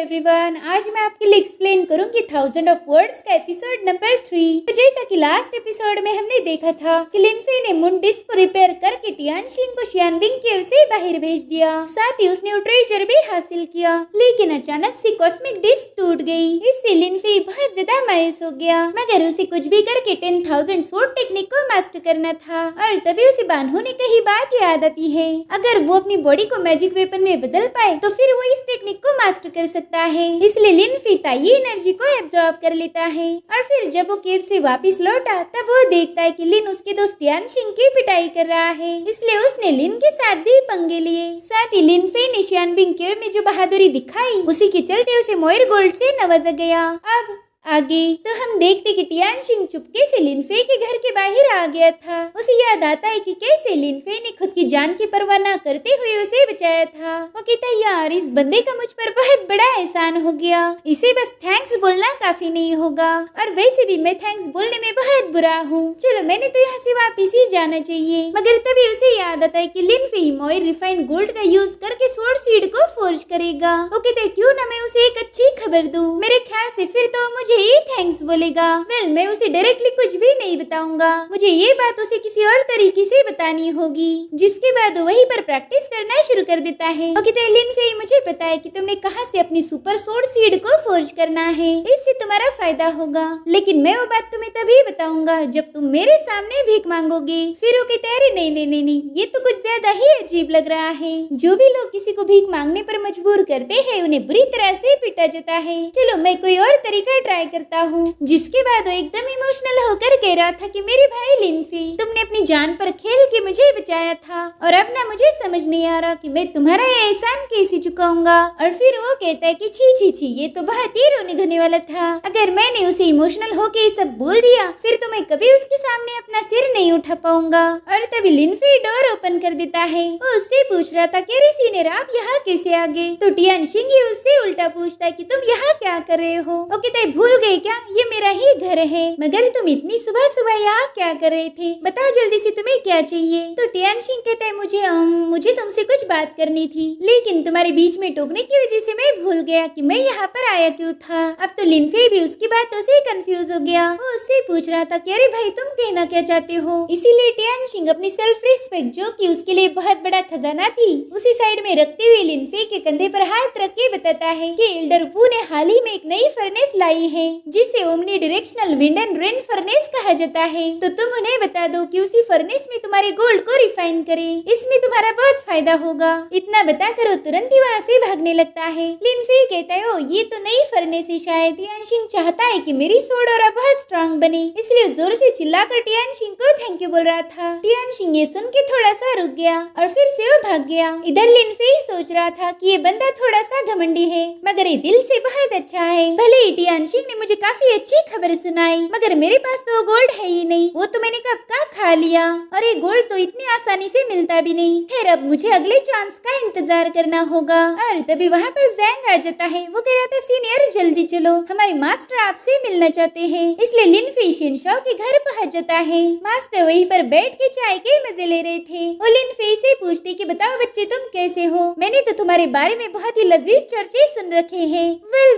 Everyone, आज मैं आपके लिए एक्सप्लेन करूंगी 1000 ऑफ वर्ड्स का एपिसोड नंबर 3। तो जैसा कि लास्ट एपिसोड में हमने देखा था कि लिनफे ने मून डिस्क को रिपेयर करके टियानशिंग को शियानबिंग केव से बाहर भेज दिया। साथ ही उसने वो ट्रेजर भी हासिल किया, लेकिन अचानक से कॉस्मिक डिस्क टूट गई। इससे लिनफे बहुत ज्यादा मायूस हो गया, मगर उसे कुछ भी करके 10,000 स्वॉर्ड टेक्निक को मास्टर करना था। और तभी उसे बानहो ने कही बात याद आती है, अगर वो अपनी बॉडी को मैजिक वेपन में बदल पाए तो फिर वो इस टेक्निक को मास्टर कर सकता है। इसलिए लिनफे ताई एनर्जी को एब्जॉर्ब कर लेता है। और फिर जब वो केव से वापस लौटा तब वो देखता है कि लिन उसके दोस्त टियानशिंग की पिटाई कर रहा है, इसलिए उसने लिन के साथ भी पंगे लिए। साथ ही लिनफे ने शियानबिंग केव में जो बहादुरी दिखाई, उसी के चलते उसे मोयर गोल्ड से नवाजा गया। अब आगे तो हम देखते कि टियानशिंग चुपके से लिनफे के घर के बाहर आ गया था। उसे याद आता है कि कैसे लिनफे ने खुद की जान की परवाह न करते हुए उसे बचाया था। वो कहता है, यार इस बंदे का मुझ पर बहुत बड़ा एहसान हो गया, इसे बस थैंक्स बोलना काफी नहीं होगा। और वैसे भी मैं थैंक्स बोलने में बहुत बुरा हूँ। चलो मैंने तो यहाँ से वापिस ही जाना चाहिए। मगर तभी उसे याद आता है कि लिनफे मोयर रिफाइंड गोल्ड का यूज करके स्वॉर्ड सीड को फोर्ज करेगा। वो कहते हैं, क्यों ना मैं उसे एक अच्छी खबर दूं। मेरे ख्याल से फिर तो मुझे ये थैंक्स बोलेगा। मैं उसे डायरेक्टली कुछ भी नहीं बताऊंगा, मुझे ये बात उसे किसी और तरीके से बतानी होगी। जिसके बाद वहीं पर प्रैक्टिस करना शुरू कर देता है। लिनफे, मुझे पता है कि तुमने कहां से अपनी सुपर स्वॉर्ड सीड को फोर्ज करना है, इससे तुम्हारा फायदा होगा, लेकिन मैं वो बात तुम्हें तभी बताऊंगा जब तुम मेरे सामने भीख मांगोगे। फिर वो कहते हैं, नहीं, ये तो कुछ ज्यादा ही अजीब लग रहा है। जो भी लोग किसी को भीख मांगने पर मजबूर करते हैं उन्हें बुरी तरह से पीटा जाता है। चलो मैं कोई और तरीका ट्राई करता हूँ। जिसके बाद वो एकदम इमोशनल होकर कह रहा था कि मेरे भाई लिनफे, तुमने अपनी जान पर खेल के मुझे बचाया था, और अब ना मुझे समझ नहीं आ रहा कि मैं तुम्हारा ये एहसान कैसे चुकाऊंगा। और फिर वो कहता है कि छी, ये तो बहुत ही रोने धोने वाला था। अगर मैंने उसे इमोशनल होके सब बोल दिया फिर तो मैं कभी उसके सामने अपना सिर नहीं उठा पाऊंगा। और तभी लिनफे डोर ओपन कर देता है। वो उससे पूछ रहा था कि अरे सीनियर, आप यहाँ कैसे आ गए? तो टियानशिंग उससे उल्टा पूछता है कि तुम यहाँ क्या कर रहे हो? वो कहता है, भूल गए क्या, ये मेरा ही घर है, मगर तुम इतनी सुबह सुबह यहाँ क्या कर रहे थे? बताओ जल्दी से, तुम्हें क्या चाहिए? तो टियानशिंग कहता है, मुझे तुमसे कुछ बात करनी थी, लेकिन तुम्हारे बीच में टोकने की वजह से मैं भूल गया कि मैं यहाँ पर आया क्यों था। अब तो लिनफे भी उसकी बातों से कंफ्यूज हो गया। वो उससे पूछ रहा था कि अरे भाई, तुम कहना क्या चाहते हो? इसीलिए टियानशिंग अपनी सेल्फ रिस्पेक्ट, जो कि उसके लिए बहुत बड़ा खजाना थी, उसी साइड में रखते हुए लिनफे के कंधे पर हाथ रख के बताता है कि एल्डर वू ने हाल ही में एक नई फर्नेस लाई है, जिसे omni directional wind and rain furnace कहा जाता है। तो तुम उन्हें बता दो कि उसी फर्नेस में तुम्हारे गोल्ड को रिफाइन करे, इसमें तुम्हारा बहुत फायदा होगा। इतना बताकर वो तुरंत ही वहाँ से भागने लगता है। लिनफे कहता है, ओ ये तो नई फर्नेस है शायद। टियानशिंग चाहता है कि मेरी स्वॉर्ड और बहुत स्ट्रांग बने, इसलिए जोर से चिल्लाकर टियानशिंग को थैंक यू बोल रहा था। टियानशिंग ये सुन के थोड़ा सा रुक गया और फिर से वो भाग गया। इधर लिनफे सोच रहा था कि ये बंदा थोड़ा सा घमंडी है, मगर ये दिल से बहुत अच्छा है। भले ही टियानशिंग ने मुझे काफी अच्छी खबर सुनाई, मगर मेरे पास तो वो गोल्ड है ही नहीं, वो तो मैंने कब का खा लिया, और ये गोल्ड तो इतनी आसानी से मिलता भी नहीं। फिर अब मुझे अगले चांस का इंतजार करना होगा। और तभी वहाँ पर जैंग आ जाता है। वो कह रहा था, सीनियर जल्दी चलो, हमारे मास्टर आपसे मिलना चाहते हैं। इसलिए लिनफे शिनशाओ के घर पहुँच जाता है। मास्टर वहीं पर बैठ के चाय के मजे ले रहे थे। वो लिनफे से पूछते कि बताओ बच्चे, तुम कैसे हो? मैंने तो तुम्हारे बारे में बहुत ही लजीज चर्चे सुन रखे हैं।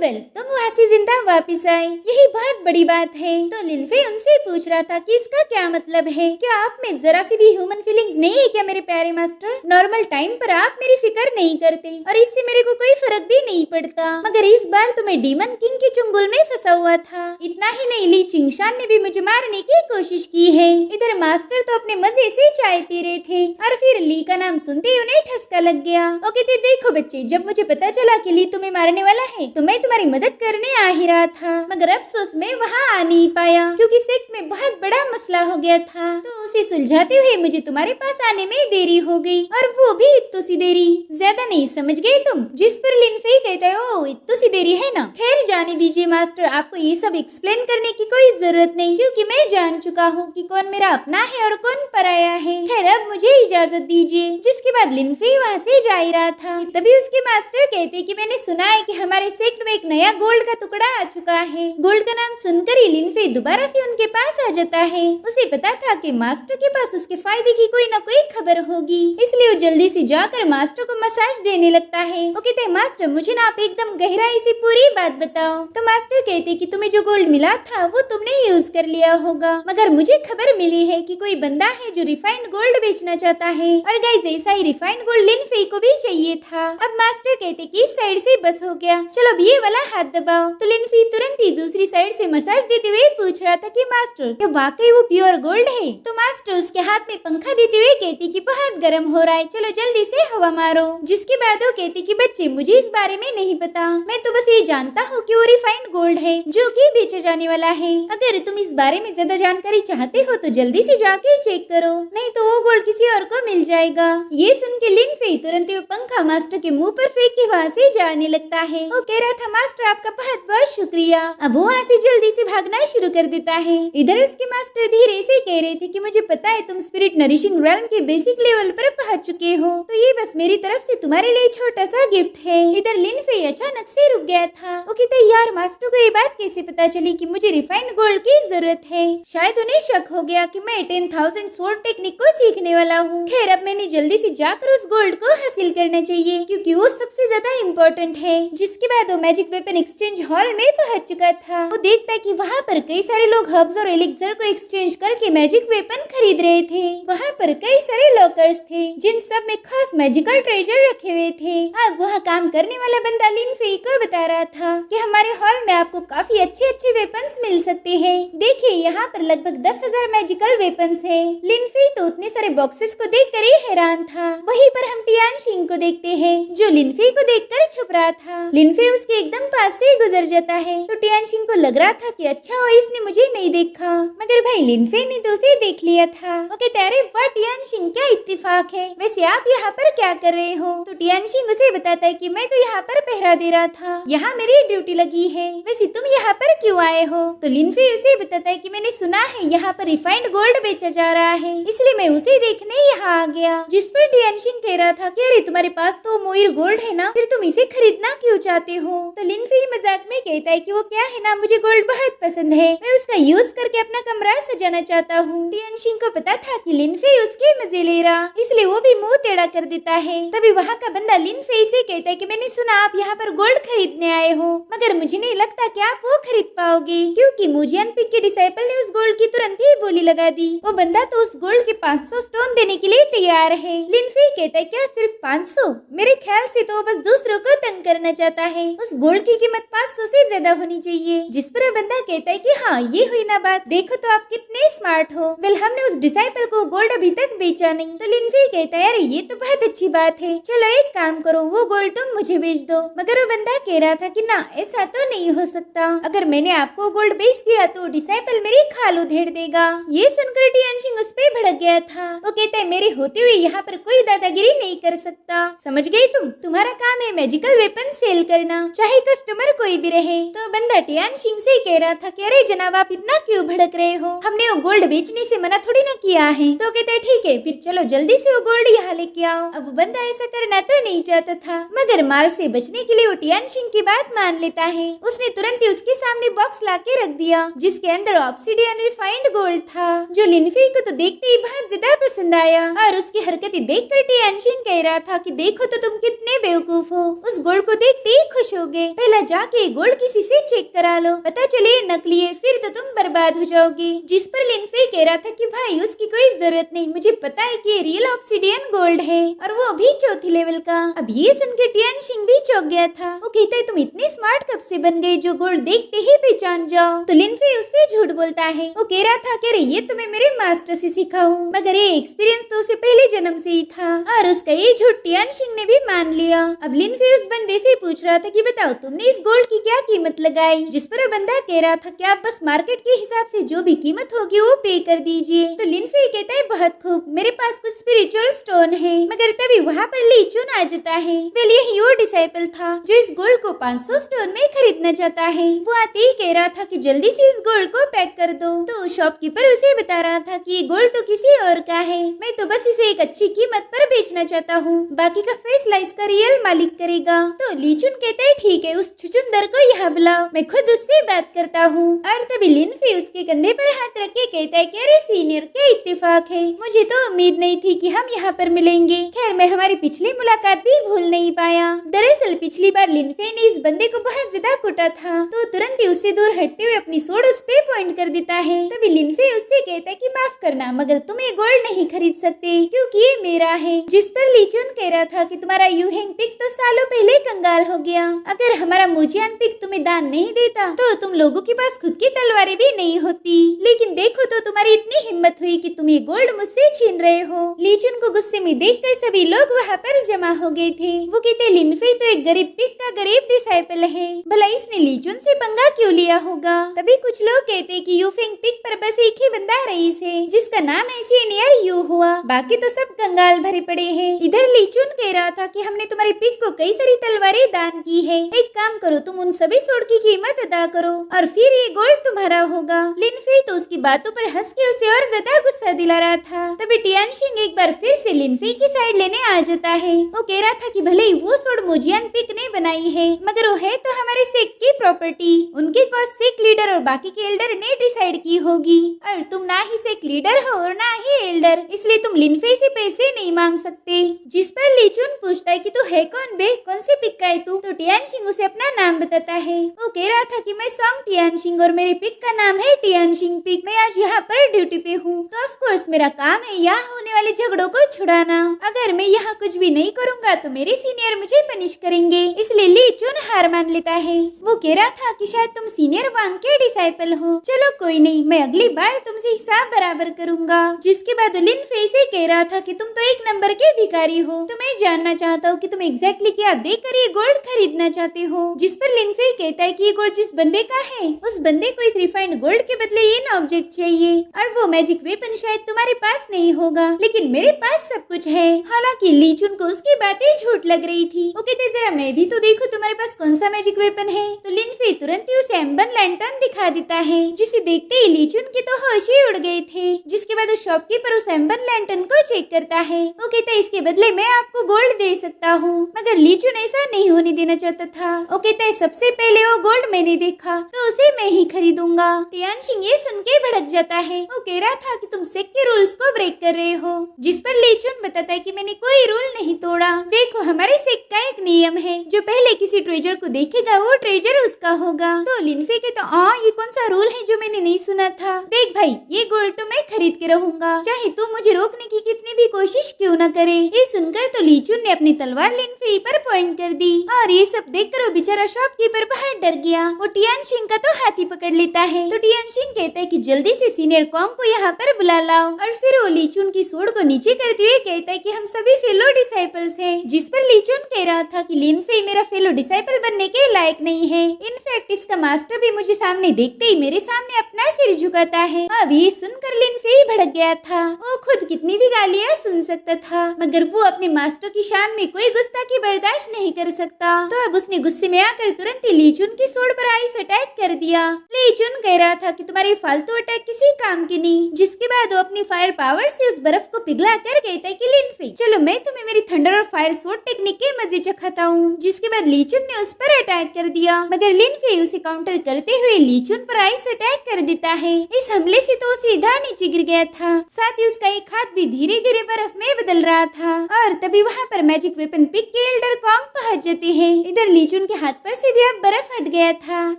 वेल, तुम वहाँ से जिंदा वापिस आए, यही बहुत बड़ी बात है। तो लिनफे उनसे पूछ रहा था कि इसका क्या मतलब है? क्या आप में जरा सी भी ह्यूमन फीलिंग्स नहीं है क्या मेरे प्यारे मास्टर? नॉर्मल टाइम पर आप मेरी फिक्र नहीं करते और इससे मेरे को कोई फर्क भी नहीं पड़ता, मगर इस बार तो मैं डीमन किंग के चुंगल में फंसा हुआ था। इतना ही नहीं, ली चिंगशान ने भी मुझे मारने की कोशिश की है। इधर मास्टर तो अपने मजे से चाय पी रहे थे और फिर ली का नाम सुनते ही उन्हें ठसका लग गया। वो कहते, देखो बच्चे, जब मुझे पता चला कि ली तुम्हें मारने वाला है तो मैं तुम्हारी मदद करने आ ही रहा था, मगर अफसोस मैं वहाँ आ नहीं पाया क्योंकि सेक्ट में बहुत बड़ा मसला हो गया था। तो उसे सुलझाते हुए मुझे तुम्हारे पास आने में देरी हो गई, और वो भी इतनी सी देरी। ज्यादा नहीं समझ गए तुम? जिस पर लिनफे कहता है, ओ इतनी सी देरी है ना। खैर जाने दीजिए मास्टर, आपको ये सब एक्सप्लेन करने की कोई जरूरत नहीं, क्योंकि मैं जान चुका हूँ कि कौन मेरा अपना है और कौन पराया है। खैर अब मुझे इजाजत दीजिए। जिसके बाद लिनफे वहाँ से जा ही रहा था, तभी उसके मास्टर कहते कि मैंने सुना है कि हमारे सेक्ट में एक नया गोल्ड का टुकड़ा आ चुका चुका है। गोल्ड का नाम सुनकर ही लिनफे दोबारा से उनके पास आ जाता है। उसे पता था कि मास्टर के पास उसके फायदे की कोई न कोई खबर होगी, इसलिए वो जल्दी से जाकर मास्टर को मसाज देने लगता है। वो कहते हैं मास्टर मुझे ना आप एकदम गहराई से पूरी बात बताओ। तो मास्टर कहते कि तुम्हें जो गोल्ड मिला था वो तुमने यूज कर लिया होगा, मगर मुझे खबर मिली है कि कोई बंदा है जो रिफाइंड गोल्ड बेचना चाहता है। और गाइस ऐसा ही रिफाइंड गोल्ड लिनफे को भी चाहिए था। अब मास्टर कहते कि इस साइड से बस हो गया, चलो अब ये वाला हाथ दबाओ। तो लिनफे तुरंत ही दूसरी साइड से मसाज देते हुए पूछ रहा था कि मास्टर क्या वाकई वो प्योर गोल्ड है? तो मास्टर उसके हाथ में पंखा देते हुए कहती कि बहुत गर्म हो रहा है, चलो जल्दी से हवा मारो। जिसके बाद वो कहती कि बच्चे मुझे इस बारे में नहीं पता, मैं तो बस ये जानता हूँ कि वो रिफाइंड गोल्ड है जो कि बेचा जाने वाला है। अगर तुम इस बारे में ज्यादा जानकारी चाहते हो तो जल्दी से जाके चेक करो, नहीं तो वो गोल्ड किसी और को मिल जाएगा। ये सुन के लिनफे तुरंत वो पंखा मास्टर के मुंह पर फेंक के वहाँ से जाने लगता है। वो कह रहा था मास्टर आपका बहुत बहुत शुक्रिया। अब वो वहाँ से जल्दी से भागना शुरू कर देता है। इधर उसके मास्टर धीरे से कह रहे थे कि मुझे पता है तुम स्पिरिट नरिशिंग रेल्म के बेसिक लेवल पर पहुंच चुके हो, तो ये बस मेरी तरफ से तुम्हारे लिए छोटा सा गिफ्ट है। इधर लिनफे अचानक से रुक गया था। वो कहते यार मास्टर को ये बात कैसे पता चली कि मुझे रिफाइंड गोल्ड की जरूरत है? शायद उन्हें शक हो गया कि मैं 10,000 स्वॉर्ड टेक्निक को सीखने वाला हूँ। खैर अब मैंने जल्दी से जाकर उस गोल्ड को हासिल करना चाहिए क्योंकि वो सबसे ज्यादा इम्पोर्टेंट है। जिसके बाद वो मैजिक वेपन एक्सचेंज हॉल में पहुंच चुका था। वो देखता है कि वहाँ पर कई सारे लोग हर्ब्स और एलिक्सर को एक्सचेंज करके मैजिक वेपन खरीद रहे थे। वहाँ पर कई सारे लॉकर्स थे जिन सब में खास मैजिकल ट्रेजर रखे हुए थे। अब वहाँ काम करने वाला बंदा लिनफे को बता रहा था कि हमारे हॉल में आपको काफी अच्छे अच्छे वेपन्स मिल सकते हैं। देखिए यहाँ पर लगभग 10,000 मैजिकल वेपन्स हैं। लिनफे तो उतने सारे बॉक्सेस को देखकर ही हैरान था। वहीं पर हम टियानशिंग को देखते हैं जो लिनफे को देखकर छुप रहा था। लिनफे उसके एकदम पास से गुजर जाता है तो टियानशिंग को लग रहा था कि अच्छा हो इसने मुझे नहीं देखा, मगर भाई लिनफे ने तो उसे देख लिया था। वो कहते अरे वाह टियानशिंग क्या इत्तेफाक है, वैसे आप यहाँ पर क्या कर रहे हो? तो टियानशिंग उसे बताता है कि मैं तो यहाँ पर पहरा दे रहा था, यहाँ मेरी ड्यूटी लगी है, वैसे तुम यहाँ पर क्यों आए हो? तो लिनफे उसे बताता है कि मैंने सुना है यहाँ पर रिफाइंड गोल्ड बेचा जा रहा है, इसलिए मैं उसे देखने यहाँ आ गया। जिस पर टियानशिंग कह रहा था कि अरे तुम्हारे पास तो मोइर गोल्ड है ना, फिर तुम इसे खरीदना क्यों चाहते हो? तो लिनफे मजाक में कहता है कि वो क्या है ना, मुझे गोल्ड बहुत पसंद है, मैं उसका यूज करके अपना कमरा सजाना चाहता हूँ। टियानशिंग को पता था कि लिनफे उसके मजे ले रहा, इसलिए वो भी मुंह टेढ़ा कर देता है। तभी वहाँ का बंदा लिनफे से कहता है कि मैंने सुना आप यहाँ पर गोल्ड खरीदने आए हो, मगर मुझे नहीं लगता कि आप वो खरीद पाओगे क्योंकि मुजियन पिक के डिसाइपल ने उस गोल्ड की तुरंत ही बोली लगा दी। वो बंदा तो उस गोल्ड के 500 स्टोन देने के लिए तैयार है। लिनफे कहता है क्या सिर्फ 500? मेरे ख्याल से तो बस दूसरों को तंग करना चाहता है, उस गोल्ड की कीमत 500 से ज्यादा होनी चाहिए। जिस पर बंदा कहता है कि हाँ ये हुई ना बात, देखो तो आप कितने स्मार्ट हो, वेल हमने उस डिसाइपल को गोल्ड अभी तक बेचा नहीं। तो लिनफे कहता है अरे ये तो बहुत अच्छी बात है, चलो एक काम करो वो गोल्ड तुम मुझे बेच दो। मगर वो बंदा कह रहा था कि ना ऐसा तो नहीं हो सकता, अगर मैंने आपको गोल्ड बेच दिया तो डिसाइपल मेरी खाल उधेड़ देगा। ये सुनकर टियानशिंग उस पे भड़क गया था। वो कहता है मेरे होते हुए यहाँ पर कोई दादागिरी नहीं कर सकता, समझ गई तुम? तुम्हारा काम है मैजिकल वेपन सेल करना, चाहे कस्टमर कोई भी रहे। तो बंदा टियानशिंग से कह रहा था कि अरे जनाब आप इतना क्यों भड़क रहे हो, हमने वो गोल्ड बेचने से मना थोड़ी ना किया है। तो कहते ठीक है फिर चलो जल्दी से वो गोल्ड यहाँ लेके आओ। अब बंदा ऐसा करना तो नहीं चाहता था, मगर मार से बचने के लिए वो टियानशिंग की बात मान लेता है। उसने तुरंत ही उसके सामने बॉक्स लाके रख दिया जिसके अंदर ऑब्सिडियन रिफाइंड गोल्ड था, जो लिनफे को तो देखते ही बहुत ज्यादा पसंद आया। और उसकी हरकतें देखकर टियानशिंग कह रहा था कि देखो तो तुम कितने बेवकूफ हो, उस गोल्ड को देखते ही खुश हो गए, पहला जाके गोल्ड किसी से चेक करा लो, पता चले नकली है, फिर तो तुम बर्बाद हो जाओगे। जिस पर लिनफे कह रहा था कि भाई उसकी कोई जरूरत नहीं, मुझे पता है कि रियल ऑब्सिडियन गोल्ड है और वो भी चौथी लेवल का। अब ये सुन के टियानशिंग भी चौंक गया था। वो कहता है तुम इतने स्मार्ट कब से बन गए जो गोल्ड देखते ही पहचान जाओ? तो लिनफे उससे झूठ बोलता है। वो कह रहा था कि ये तो मैं मेरे मास्टर से सीखा हूँ, मगर ये एक्सपीरियंस तो उसे पहले जन्म से ही था। और उसका ये झूठ टियानशिंग ने भी मान लिया। अब लिनफे उस बंदे से पूछ रहा था कि बताओ तुमने इस गोल्ड की क्या कीमत लगाई? जिस पर बंदा कह रहा था कि आप बस मार्केट के हिसाब से जो भी कीमत होगी वो पे कर दीजिए। तो लिनफे कहता है बहुत खूब, मेरे पास कुछ स्पिरिचुअल स्टोन है। मगर तभी वहाँ पर लीचून आ जाता है। वेल यही वो डिसाइपल था जो इस गोल्ड को 500 स्टोन में खरीदना चाहता है। वो आते ही कह रहा था कि जल्दी से इस गोल्ड को पैक कर दो। तो शॉपकीपर उसे बता रहा था कि ये गोल्ड तो किसी और का है, मैं तो बस इसे एक अच्छी कीमत पर बेचना चाहता हूँ, बाकी का फैसला इसका रियल मालिक करेगा। तो लीचून कहता है ठीक है, उस छुचुंदर को यहाँ बुलाओ। जाओ, मैं खुद उससे बात करता हूँ। और तभी लिनफी उसके कंधे पर हाथ रख के कहता है कि अरे सीनियर, क्या इत्तेफाक है, मुझे तो उम्मीद नहीं थी कि हम यहाँ पर मिलेंगे। खैर मैं हमारी पिछली मुलाकात भी भूल नहीं पाया। दरअसल पिछली बार लिनफे ने इस बंदे को बहुत ज्यादा कुटा था, तो तुरंत ही उससे दूर हटते हुए अपनी सोड उस पे पॉइंट कर देता है। तभी लिनफे उससे कहता है कि माफ करना, मगर तुम ये गोल्ड नहीं खरीद सकते क्योंकि ये मेरा है। जिस पर लीचुन कह रहा था कि तुम्हारा यूहेंग पिक तो सालों पहले कंगाल हो गया, अगर हमारा मुजियान पिक तुम्हें दान नहीं देता तो तुम लोगों के पास खुद की तलवारें भी नहीं होती। लेकिन देखो तो तुम्हारी इतनी हिम्मत हुई कि तुम ये गोल्ड मुझसे छीन रहे हो। लीचुन को गुस्से में देखकर सभी लोग वहाँ पर जमा हो गए थे। वो कहते लिनफे तो एक गरीब पिक का गरीब डिसाइपल है, भला इसने लीचुन से पंगा क्यों लिया होगा। तभी कुछ लोग कहते कि यूफेंग पिक पर बस एक ही बंदा रईस है जिसका नाम एसिनियर यू हुआ, बाकी तो सब कंगाल भरे पड़े हैं। इधर लीचुन कह रहा था कि हमने तुम्हारी पिक को कई सारी तलवारें दान की है, एक काम करो तुम उन सभी सोड की कीमत अदा करो और फिर ये गोल्ड तुम्हारा होगा। लिनफे तो उसकी बातों पर हंस के उसे और ज्यादा गुस्सा दिला रहा था। तभी टियानशिंग एक बार फिर से लिनफे की साइड लेने आ जाता है। वो कह रहा था कि भले ही वो सोड मुजियान पिक ने बनाई है, मगर वो है तो हमारे सेक्ट की प्रॉपर्टी, उनके कॉस्ट सेक्ट लीडर और बाकी के एल्डर ने डिसाइड की होगी, और तुम ना ही सेक्ट लीडर हो और ना ही एल्डर, इसलिए तुम लिनफे से पैसे नहीं मांग सकते। जिस पर लीचुन पूछता है कि तू है कौन बे, कौन से पिक का है तू, तो टियानशिंग उसे अपना नाम बताता है। वो कह रहा था कि मैं सॉन्ग टियानशिंग और मेरे पिक का नाम है टियानशिंग पिक, मैं आज यहाँ पर ड्यूटी पे हूँ, तो ऑफ कोर्स मेरा काम है यहाँ होने वाले झगड़ों को छुड़ाना। अगर मैं यहाँ कुछ भी नहीं करूँगा तो मेरे सीनियर मुझे पनिश करेंगे, इसलिए लीचुन हार मान लेता है। वो कह रहा था कि शायद तुम सीनियर वांग के डिसाइपल हो, चलो कोई नहीं, मैं अगली बार तुमसे हिसाब बराबर करूँगा। जिसके बाद लिनफे से कह रहा था कि तुम तो एक नंबर के भिखारी हो, तो मैं जानना चाहता हूँ कि तुम एग्जैक्टली क्या देकर ये गोल्ड खरीदना चाहते हो। जिस पर लिनफे कहता है कि ये गोल्ड जिस बंदे का है उस बंदे को इस रिफाइंड गोल्ड के बदले ये ऑब्जेक्ट चाहिए, और वो मैजिक वेपन शायद तुम्हारे पास नहीं होगा, लेकिन मेरे पास सब कुछ है। हालांकि लीचुन को उसकी बातें झूठ लग रही थी। वो कहते जरा मैं भी तो देखो तुम्हारे पास कौन सा मैजिक वेपन है। तो लिनफे तुरंत ही उसे एम्बर लैंटर्न दिखा देता है, जिसे देखते ही लीचुन के तो होश ही उड़ गए थे। जिसके बाद उस शॉपकीपर उस एम्बर लैंटर्न को चेक करता है। वो कहता है इसके बदले मैं आपको गोल्ड दे सकता हूँ, मगर लीचुन ऐसा नहीं होने देना चाहता था। वो कहता है सबसे पहले वो गोल्ड मैंने देखा तो उसे मैं ही खरीदूंगा। टियानशिंग ये सुन के भड़क जाता है। वो कह रहा था कि तुम सेक्ट के रूल्स को ब्रेक कर रहे हो। जिस पर लीचुन बताता है कि मैंने कोई रूल नहीं तोड़ा, देखो हमारे सेक्ट का एक नियम है, जो पहले किसी ट्रेजर को देखेगा वो ट्रेजर उसका होगा। तो लिनफे के तो ये कौन सा रूल है जो मैंने नहीं सुना था। देख भाई ये गोल्ड तो मैं खरीद के रहूंगा, चाहे तू मुझे रोकने की कितनी भी कोशिश क्यों न करे। ये सुनकर तो लीचुन ने अपनी तलवार लिनफे पर पॉइंट कर दी, और ये सब देखकर वो बेचारा शॉपकीपर बाहर डर गया। वो टियानशिंग का तो हाथ ही पकड़ लेता है। तो टियानशिंग कहता है कि जल्दी से सीनियर कॉन्ग को यहाँ पर बुला लाओ, और फिर वो लीचुन की सोड को नीचे करते हुए कहता है कि हम सभी फेलो डिसाइपल्स हैं। जिस पर लीचुन कह रहा था कि लिनफे मेरा फेलो डिसाइपल बनने के लायक नहीं है, इनफैक्ट इसका मास्टर भी मुझे सामने देखते ही मेरे सामने अपना सिर झुकाता है। अब ये सुनकर लिनफे ही भड़क गया था। वो खुद कितनी भी गालियाँ सुन सकता था, मगर वो अपने मास्टर की शान में कोई गुस्ताखी बर्दाश्त नहीं कर सकता। तो अब उसने गुस्से में आकर तुरंत ही लीचुन की सोड पर आइस अटैक कर दिया। लीचुन कह रहा था कि तुम्हारे फालतू अटैक किसी काम की नहीं। जिसके बाद वो अपनी फायर पावर से उस बर्फ को पिघला कर कहता है कि लिनफे चलो मैं तुम्हें मेरी थंडर और फायर स्वॉर्ड टेक्निक के मजे चखाता हूँ। जिसके बाद लीचुन ने उस पर अटैक कर दिया, मगर लिनफे उसे काउंटर करते हुए लीचुन पर आइस अटैक कर देता है। इस हमले से तो सीधा नीचे गिर गया था, साथ ही उसका एक हाथ भी धीरे धीरे बर्फ में बदल रहा था। और तभी वहाँ पर मैजिक वेपन पिक के एल्डर कॉन्ग पहुँच जाते हैं। इधर लीचुन के हाथ पर से भी अब बर्फ हट गया था।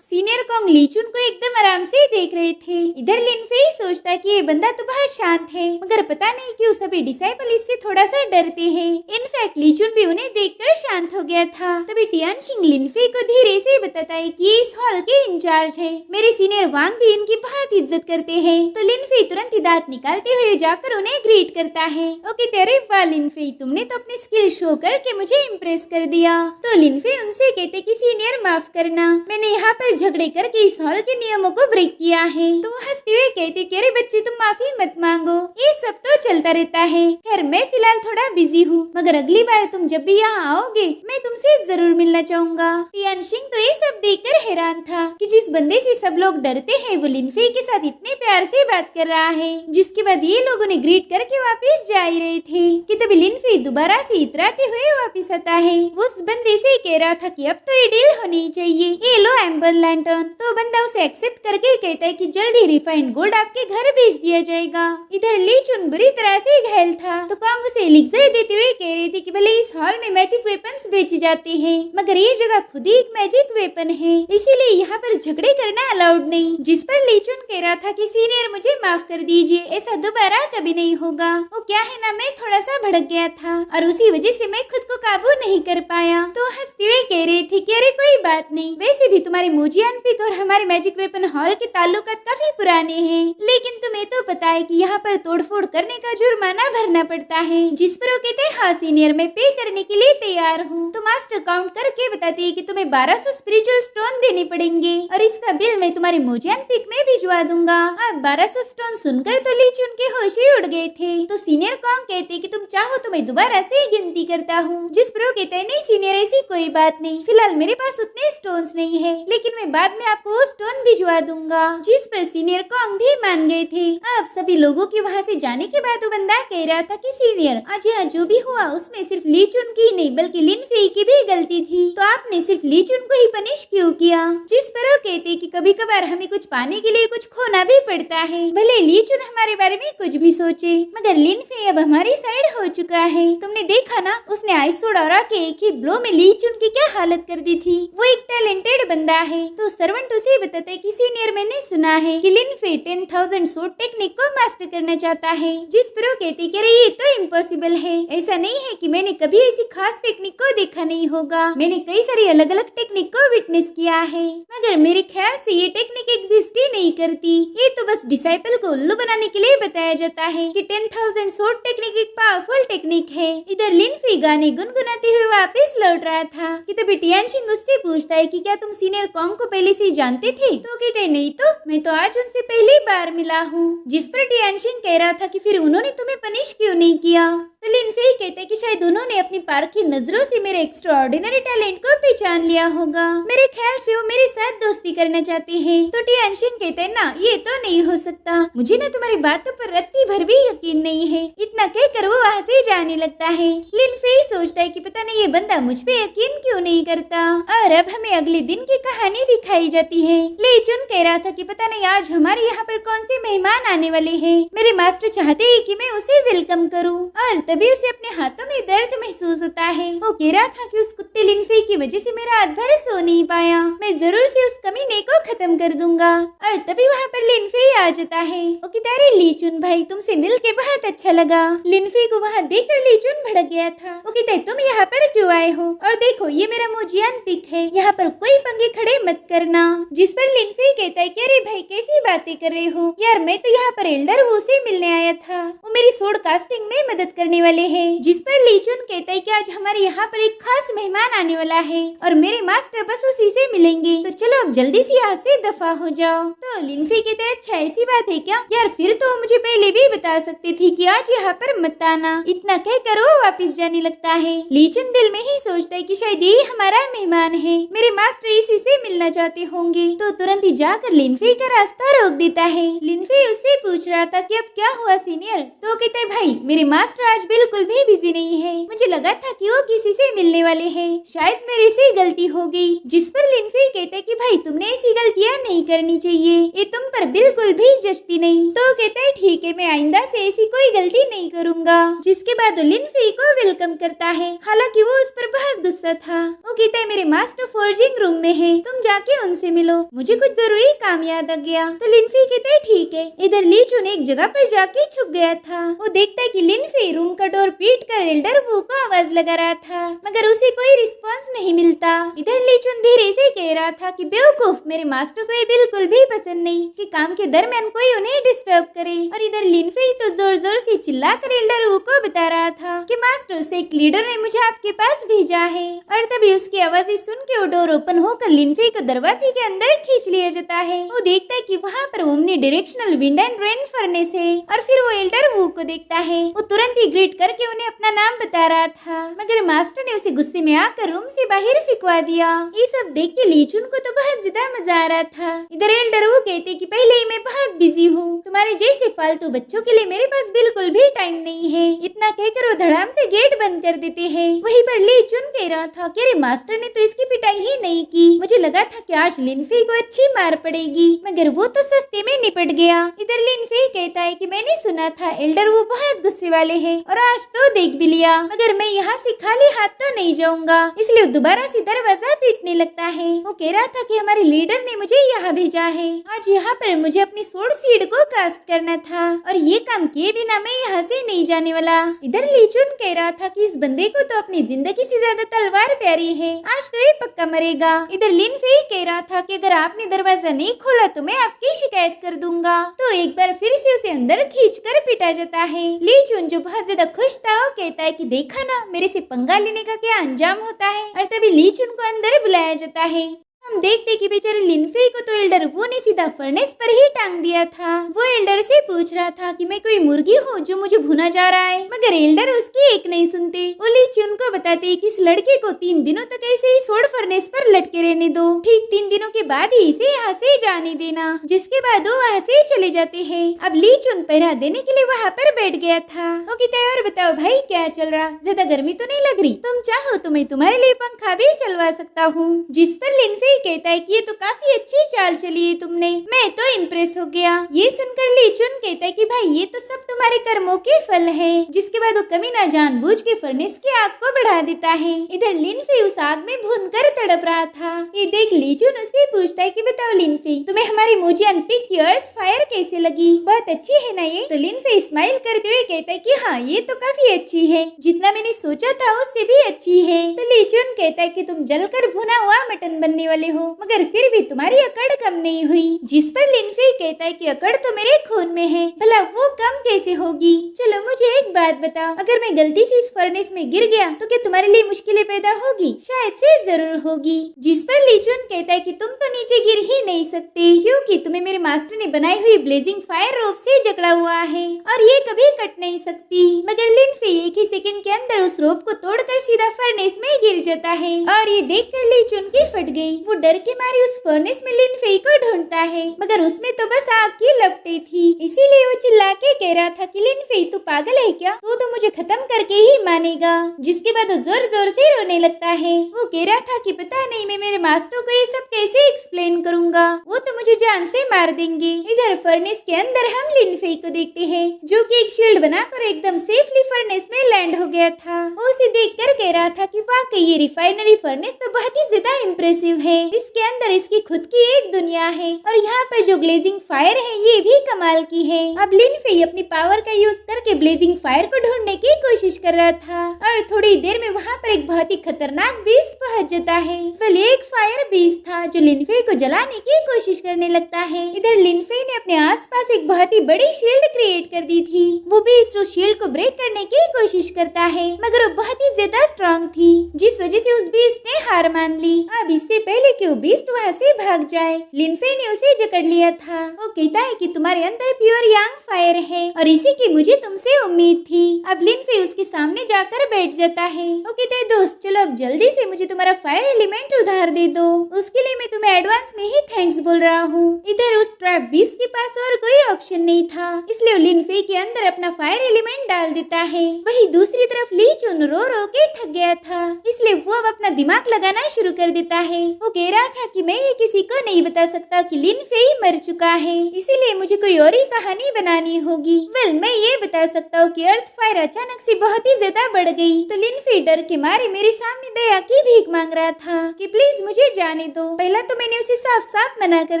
सीनियर कॉन्ग लीचुन को एकदम आराम से देख रहे थे। इधर लिनफे सोचता है कि ये बंदा तो बहुत शांत है, मगर पता नहीं क्यों सभी डिसाइपल इससे थोड़ा सा डरते हैं। इनफैक्ट लीचुन भी उन्हें देखकर शांत हो गया था। तभी टियानशिंग लिनफे को धीरे से बताता है कि इस हॉल के इंचार्ज है, मेरे सीनियर वांग भी इनकी बहुत इज्जत करते हैं। तो लिनफे तुरंत ही दांत निकालते हुए जाकर उन्हें ग्रीट करता है। ओके तेरे वाह लिनफे, तुमने तो अपनी स्किल शो करके मुझे इम्प्रेस कर दिया। तो लिनफे उनसे कहते कि सीनियर माफ करना, मैंने यहाँ पर झगड़े करके इस हॉल के नियमों को ब्रेक किया है। तो हंसते हुए कहते कि अरे बच्चे तुम माफी मत मांगो, ये सब तो चलता रहता है। खैर मैं फिलहाल थोड़ा बिजी हूँ, मगर अगली बार तुम जब भी यहाँ आओगे मैं तुमसे जरूर मिलना चाहूंगा। टियानशिंग तो ये सब देखकर हैरान था कि जिस बंदे से सब लोग डरते हैं वो लिनफे के साथ इतने प्यार से बात कर रहा है। जिसके बाद ये लोगों ने ग्रीट करके वापस जा ही रहे थे कि तभी लिनफे दोबारा से इतराते हुए वापस आता है। वो उस बंदे से कह रहा था कि अब तो ये डील होनी चाहिए, ये लो एम्बर लैंटर्न। तो बंदा उसे एक्सेप्ट करके कहता है कि जल्द ही रिफाइंड गोल्ड आपके घर भेज दिया जाएगा। इधर ली चुन बुरी तरह से घायल था तो कॉन्ग उसे एलिक्सर देते हुए कह रही थी कि भले इस हॉल में मैजिक वेपन्स बेचे जाते हैं मगर ये जगह खुद ही एक मैजिक वेपन है, इसीलिए यहाँ पर झगड़े करना अलाउड नहीं। जिस पर ली चुन कह रहा था कि सीनियर मुझे माफ कर दीजिए, ऐसा दोबारा कभी नहीं होगा। वो क्या है ना, मैं थोड़ा सा भड़क गया था और उसी वजह से मैं खुद को काबू नहीं कर पाया। तो हंसते हुए कह रही थी कि अरे कोई बात नहीं, वैसे भी तुम्हारे मोजियान पिक और हमारे मैजिक वेपन हॉल के ताल्लुकात काफी पुराने हैं, लेकिन तुम्हें तो पता है कि यहाँ पर तोड़फोड़ करने का जुर्माना भरना पड़ता है। जिस पर वो कहते हैं हाँ सीनियर, मैं पे करने के लिए तैयार हूँ। तो मास्टर काउंट करके बताती है कि तुम्हें 1200 स्पिरिचुअल स्टोन देने पड़ेंगे और इसका बिल मैं तुम्हारे मोजियान पिक में भिजवा दूंगा। अब 1200 स्टोन सुनकर तो ली चुन के होश ही उड़ गए थे। तो सीनियर कॉन्ग कहते कि तुम चाहो तो मैं दोबारा से गिनती करता हूँ। जिस पर वो कहते हैं नहीं सीनियर, ऐसी कोई बात नहीं, फिलहाल मेरे पास उतने स्टोन्स नहीं है, लेकिन मैं बाद में आपको वो स्टोन भिजवा दूंगा। जिस पर सीनियर कॉन्ग भी मान गए थे। अब सभी लोगों के वहाँ से जाने के बाद वो बंदा कह रहा था कि सीनियर आज यहाँ जो भी हुआ उसमें सिर्फ ली चुन की नहीं बल्कि लिन फेई की भी गलती थी, तो आपने सिर्फ ली चुन को ही पनिश क्यों किया। जिस पर वो कहते कि कभी कभार हमें कुछ पाने के लिए कुछ खोना भी पड़ता है, भले ली चुन हमारे बारे में कुछ भी सोचे मगर लिन फेई अब हमारी साइड हो चुका है। तुमने देखा ना, उसने आइस सोडा के एक ही ब्लो में ली चुन की क्या हालत कर दी थी। वो एक टैलेंटेड बंदा है। तो सर्वेंट उसे बताते कि सीनियर मैंने सुना है कि लिन फेई 10,000 सोड टेक्निक को मास्टर करना चाहता है। जिस पर वो कहती कि ये तो इम्पॉसिबल है, ऐसा नहीं है कि मैंने कभी ऐसी खास टेक्निक को देखा नहीं होगा, मैंने कई सारी अलग अलग टेक्निक को विटनेस किया है मगर मेरे ख्याल से ये टेक्निक एग्जिस्ट ही नहीं करती। ये तो बस डिसाइपल को उल्लू बनाने के लिए बताया जाता है कि 10,000 सोड टेक्निक एक पावरफुल टेक्निक है। इधर लिन फेई गाने गुनगुनाते हुए वापस लौट रहा था कि तभी टियानशिंग उससे पूछता है कि क्या तुम सीनियर कॉन्ग को पहले से जानते थे। तो कहते नहीं, तो मैं तो आज उनसे पहली बार मिला हूँ। जिस पर टियानशिंग कह रहा था कि फिर उन्होंने तुम्हें पनिश क्यों नहीं किया। तो लिन फेई कहते कि शायद उन्होंने अपनी पारखी नजरों से मेरे एक्स्ट्राऑर्डिनरी टैलेंट को पहचान लिया होगा, मेरे ख्याल से वो मेरे साथ दोस्ती करना चाहते हैं। तो टियानशिंग कहते हैं ना, ये तो नहीं हो सकता, मुझे ना तुम्हारी बातों पर रत्ती भर भी यकीन नहीं है। इतना कहकर वो वहाँ से जाने लगता है। लिन फेई सोचता है कि पता नहीं ये बंदा मुझ पे यकीन क्यों नहीं करता। और अब हमें अगले दिन की कहानी दिखाई जाती है। ली चुन कह रहा था कि पता नहीं आज हमारे यहाँ पर कौन से मेहमान आने वाले हैं। मेरे मास्टर चाहते हैं कि मैं उसे वेलकम करूँ और तभी उसे अपने हाथों में दर्द महसूस होता है। वो कह रहा था कि उस कुत्ते लिन फेई की वजह से मेरा रात भर सो नहीं पाया, मैं जरूर से उस कमीने को खत्म कर दूंगा। और तभी वहाँ पर लिन फेई आ जाता है। वो कहता है ली चुन भाई, तुमसे मिलके बहुत अच्छा लगा। लिन फेई को वहाँ देखकर ली चुन भड़क गया था। वो कहता है तुम यहाँ पर क्यों आए हो, और देखो ये मेरा मोजियान पिक है, यहाँ पर कोई पंगे खड़े मत करना। जिस पर लिन फेई कहता है कि अरे भाई कैसी बातें कर रहे हो यार, मैं तो यहाँ पर एल्डर वू से मिलने आया था, वो मेरी सोड कास्टिंग में मदद करने वाले हैं। जिस पर ली चुन कहता है कि आज हमारे यहाँ पर एक खास मेहमान आने वाला है और मेरे मास्टर बस उसी से मिलेंगे, तो चलो अब जल्दी से यहाँ से दफा हो जाओ। तो लिन फेई कहता है अच्छा ऐसी बात है क्या यार, फिर तो मुझे पहले भी बता सकती थी कि आज यहाँ पर मत आना। इतना कहकर वो वापिस जाने लगता है। ली चुन दिल में ही सोचता है कि शायद यही हमारा मेहमान है, मेरे मास्टर इसी से मिलना चाहते होंगे। तो तुरंत ही जाकर लिन फेई का रास्ता रोक देता है। लिन फेई उससे पूछ रहा था कि अब क्या हुआ सीनियर। तो कहता है भाई मेरे मास्टर आज बिल्कुल भी बिजी नहीं है, मुझे लगा था कि वो किसी से मिलने वाले हैं, शायद मेरे से गलती हो गई। जिस पर लिन फेई कहता है कि भाई तुमने ऐसी गलतियाँ नहीं करनी चाहिए, ये तुम पर बिल्कुल भी जचती नहीं। तो कहता है ठीक है, मैं आइंदा से ऐसी कोई गलती नहीं करूँगा। जिसके बाद लिन फेई को वेलकम करता है, हालांकि वो उस पर बहुत गुस्सा था। वो कहता है मेरे मास्टर फोर्जिंग रूम में है, तुम जाके उनसे मिलो, मुझे कुछ जरूरी काम याद आ गया। तो लिन फेई कहता है ठीक है। इधर ली चुन एक जगह पर जाके छुप गया था। वो देखता है कि लिन फेई रूम का डोर पीट कर एल्डर वू को आवाज लगा रहा था मगर उसे कोई रिस्पांस नहीं मिलता। इधर ली चुन धीरे से कह रहा था कि बेवकूफ, मेरे मास्टर को ये बिल्कुल भी पसंद नहीं कि काम के दरमियान कोई उन्हें डिस्टर्ब करे। और इधर लिन फेई तो जोर जोर से चिल्लाकर एल्डर वू को बता रहा था कि मास्टर से एक लीडर ने मुझे आपके पास भेजा है। और तभी उसकी आवाज़ें सुन के वो डोर ओपन होकर लिन फेई को दरवाजे के अंदर खींच लिया जाता है। वो देखता है कि वहाँ पर omni directional wind and rain furnace है और फिर वो एल्डर वू को देखता है। वो तुरंत ही ग्रेट रिपीट करके उन्हें अपना नाम बता रहा था, मगर मास्टर ने उसे गुस्से में आकर रूम से बाहर फेंकवा दिया। ये सब देख के ली चुन को तो बहुत ज्यादा मजा आ रहा था। इधर एल्डर वो कहते कि पहले ही मैं बहुत बिजी हूँ, तुम्हारे जैसे फालतू बच्चों के लिए मेरे पास बिल्कुल भी टाइम नहीं है। इतना कहकर वो धड़ाम से गेट बंद कर देते हैं। वहीं पर ली चुन कह रहा था कि अरे मास्टर ने तो इसकी पिटाई ही नहीं की, मुझे लगा था कि आज लिनफे को अच्छी मार पड़ेगी, मगर वो तो सस्ते में निपट गया। इधर लिनफे कहता है कि मैंने सुना था एल्डर वो बहुत गुस्से वाले हैं और आज तो देख भी लिया, मगर मैं यहाँ से खाली हाथ तो नहीं जाऊंगा, इसलिए दोबारा से दरवाजा पीटने लगता है। वो कह रहा था कि हमारे लीडर ने मुझे यहाँ भेजा है, आज यहाँ पर मुझे अपनी सोर्ड सीड को कास्ट करना था और ये काम किए बिना मैं यहाँ से नहीं जाने वाला। इधर ली चुन कह रहा था कि इस बंदे को तो अपनी जिंदगी से ज्यादा तलवार प्यारी है, आज तो ये पक्का मरेगा। इधर लिनफे कह रहा था कि अगर आपने दरवाजा नहीं खोला तो मैं आपकी शिकायत कर दूंगा। तो एक बार फिर से उसे अंदर खींचकर पिटा जाता है। ली चुन जो बहुत ज्यादा खुश था वो कहता है कि देखा ना मेरे से पंगा लेने का क्या अंजाम होता है, और तभी ली चुन को अंदर बुलाया जाता है। हम देखते कि बेचारे लिनफे को तो एल्डर वो ने सीधा फर्नेस पर ही टांग दिया था। वो एल्डर से पूछ रहा था कि मैं कोई मुर्गी हूँ जो मुझे भुना जा रहा है, मगर एल्डर उसकी एक नहीं सुनते। वो ली चुन को बताते कि इस लड़के को 3 दिनों तक ऐसे ही सोड फर्नेस पर लटके रहने दो, ठीक 3 दिनों के बाद ही इसे यहाँ से जाने देना, जिसके बाद वो वहाँ से चले जाते हैं। अब ली चुन पहरा देने के लिए वहाँ पर बैठ गया था। वो कहता है और बताओ भाई क्या चल रहा, ज्यादा गर्मी तो नहीं लग रही, तुम चाहो तो मैं तुम्हारे लिए पंखा भी चलवा सकता हूँ। जिस पर लिनफे कहता है कि ये तो काफी अच्छी चाल चली है तुमने, मैं तो इम्प्रेस हो गया। ये सुनकर ली चुन कहता है कि भाई ये तो सब तुम्हारे कर्मों के फल है। जिसके बाद वो कमीना जानबूझ के फर्नेस की आग को बढ़ा देता है। इधर लिनफे उस आग में भूनकर तड़प रहा था। ये देख ली चुन उससे पूछता है कि बताओ लिनफे तुम्हें हमारी मोजियान पिग की अर्थ फायर कैसे लगी, बहुत अच्छी है ना ये। तो लिनफे स्माइल करते हुए कहता है कि हाँ ये तो काफी अच्छी है, जितना मैंने सोचा था उससे भी अच्छी है। तो ली चुन कहता है कि तुम जलकर भुना हुआ मटन बनने वाले हो, मगर फिर भी तुम्हारी अकड़ कम नहीं हुई। जिस पर लिनफे कहता है कि अकड़ तो मेरे खून में है, भला वो कम कैसे होगी। चलो मुझे एक बात बताओ, अगर मैं गलती से इस फर्नेस में गिर गया तो क्या तुम्हारे लिए मुश्किलें पैदा होगी, शायद से जरूर होगी। जिस पर ली चुन कहता है कि तुम तो नीचे गिर ही नहीं सकते, क्योंकि तुम्हें मेरे मास्टर ने बनाई हुई ब्लेजिंग फायर रोप से जकड़ा हुआ है और ये कभी कट नहीं सकती। मगर लिनफे एक ही सेकंड के अंदर उस रोप को तोड़कर सीधा फर्नेस में गिर जाता है और ये देखकर ली चुन की फट गई। वो डर के मारे उस फर्नेस में लिनफे को ढूंढता है, मगर उसमें तो बस आग की लपटें थी। इसीलिए वो चिल्ला के कह रहा था कि लिनफे तू पागल है क्या, तू तो मुझे खत्म करके ही मानेगा। जिसके बाद वो जोर जोर से रोने लगता है। वो कह रहा था कि पता नहीं मैं मेरे मास्टर को ये सब कैसे एक्सप्लेन करूंगा, वो तो मुझे जान से मार देंगे। इधर फर्नेस के अंदर हम लिनफे को देखते हैं जो कि एक शील्ड बनाकर एकदम सेफली फर्नेस में लैंड हो गया था। वो उसे देखकर कह रहा था कि वाकई ये रिफाइनरी फर्नेस तो बहुत ही ज्यादा इम्प्रेसिव है, इसके अंदर इसकी खुद की एक दुनिया है और यहाँ पर जो ग्लेजिंग फायर है ये भी कमाल की है। अब लिनफे अपनी पावर का यूज करके ब्लेजिंग फायर को ढूंढने की कोशिश कर रहा था और थोड़ी देर में वहाँ पर एक बहुत ही खतरनाक बीस्ट पहुँच जाता है। वह एक फायर बीस्ट था जो लिनफे को जलाने की कोशिश करने लगता है। इधर लिनफे ने अपने आसपास एक बहुत ही बड़ी शील्ड क्रिएट कर दी थी। वो बीस्ट उस शील्ड को ब्रेक करने की कोशिश करता है, मगर वो बहुत ही ज्यादा स्ट्रॉन्ग थी, जिस वजह से उस बीस्ट ने हार मान ली। अब इससे पहले कि वो बीस्ट वहाँ से भाग जाए, लिनफे ने उसे जकड़ लिया था। वो कहता है कि तुम्हारे अंदर प्योर यांग फायर है और इसी की मुझे तुमसे उम्मीद थी। अब लिनफे उसके सामने जाकर बैठ जाता है। वो कहता है दोस्त चलो अब जल्दी से मुझे तुम्हारा फायर एलिमेंट उधार दे दो, उसके लिए मैं तुम्हें एडवांस में ही थैंक्स बोल रहा हूँ। इधर उस ट्रैप बीस्ट के पास और कोई ऑप्शन नहीं था, इसलिए लिनफे के अंदर अपना फायर एलिमेंट डाल देता है। वही दूसरी तरफ ली चुन रो रो के थक गया था, इसलिए वो अब अपना दिमाग लगाना शुरू कर देता है। वो कह रहा था कि मैं ये किसी को नहीं बता सकता कि लिनफे ही मर चुका है, इसीलिए मुझे कोई और ही कहानी बनानी होगी। वेल मैं ये बता सकता हूँ कि अर्थ फायर अचानक से बहुत ही ज्यादा बढ़ गई, तो लिनफे डर के मारे मेरे सामने दया की भीख मांग रहा था कि प्लीज मुझे जाने दो। पहला तो मैंने उसे साफ साफ मना कर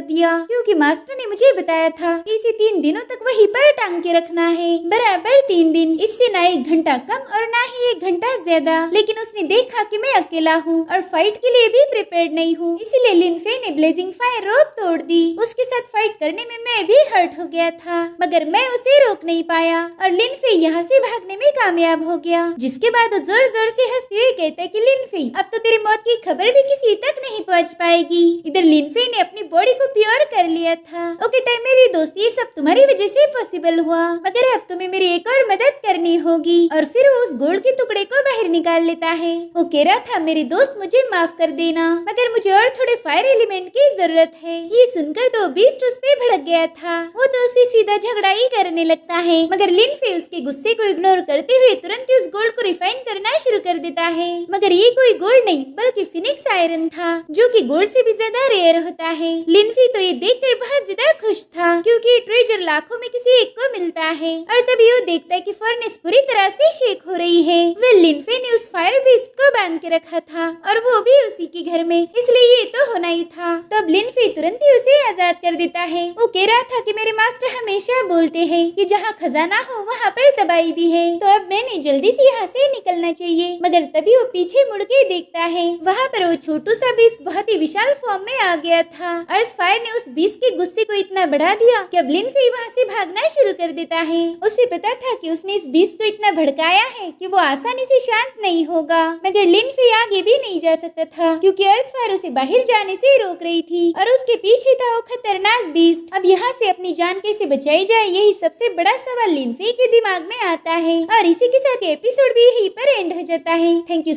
दिया, क्योंकि मास्टर ने मुझे बताया था कि इसे 3 दिनों तक वहीं पर टांग के रखना है, बराबर 3 दिन, इससे ना 1 घंटा कम और ना ही 1 घंटा ज्यादा। लेकिन उसने देखा कि मैं अकेला हूँ और फाइट के लिए भी प्रिपेयर्ड नहीं हूँ, इसीलिए लिनफे ने ब्लेजिंग फायर रोप तोड़ दी। उसके साथ फाइट करने में मैं भी हर्ट हो गया था, मगर मैं उसे रोक नहीं पाया और लिनफे यहाँ से भागने में कामयाब हो गया। जिसके बाद जोर जोर से हंसते हुए कहता है कि लिनफे अब तो तेरी मौत की खबर भी किसी तक नहीं पहुँच पाएगी। इधर लिनफे ने अपनी बॉडी को प्योर कर लिया था। ओके ताई मेरी दोस्त, ये सब तुम्हारी वजह से पॉसिबल हुआ, मगर अब तुम्हें मेरी एक और मदद करनी होगी। और फिर वो उस गोल्ड के टुकड़े को बाहर निकाल लेता है। वो कह रहा था मेरी दोस्त मुझे माफ कर देना, मगर मुझे और थोड़े फायर एलिमेंट की जरूरत है। ये सुनकर तो बीस्ट उस पे भड़क गया था। वो तो उससे सीधा झगड़ा ही करने लगता है, मगर लिनफे उसके गुस्से को इग्नोर करते हुए तुरंत ही उस गोल्ड को रिफाइन करना शुरू कर देता है। मगर ये कोई गोल्ड नहीं बल्कि फिनिक्स आयरन था, जो कि गोल्ड से भी ज्यादा रेयर होता है। लिनफे तो ये देखकर बहुत ज्यादा खुश था, क्योंकि ट्रेजर लाखों में किसी एक को मिलता है। और तभी वो देखता है कि फर्नेस पूरी तरह से शेक हो रही है। वह लिनफे ने उस फायर बीस्ट को बांध के रखा था, और वो भी उसी के घर में, इसलिए ये तो होना ही था। तब लिनफे तुरंत ही उसे आजाद कर देता है। वो कह रहा था कि मेरे मास्टर हमेशा बोलते हैं कि जहाँ खजाना हो वहाँ पर तबाही भी है, तो अब मैंने जल्दी से यहाँ से निकलना चाहिए। मगर तभी वो पीछे मुड़ के देखता है, वहाँ पर वो छोटू सा बीस्ट बहुत ही विशाल फॉर्म में आ गया था। अर्थ फायर ने उस बीस्ट के गुस्से को इतना बढ़ा दिया कि अब लिनफे वहाँ से भागना शुरू कर देता है। उसे पता था कि उसने इस बीस्ट को इतना भड़काया है कि वो आसानी से शांत नहीं होगा, मगर लिनफे आगे भी नहीं जा सकता था, क्योंकि अर्थ फायर उसे बाहर जाने से रोक रही थी और उसके पीछे था वो खतरनाक बीस्ट। अब यहाँ से अपनी जान कैसे बचाई जाए, यही सबसे बड़ा सवाल लिनफे के दिमाग में आता है। और इसी के साथ एपिसोड भी यहीं पर एंड हो जाता है। Thank you.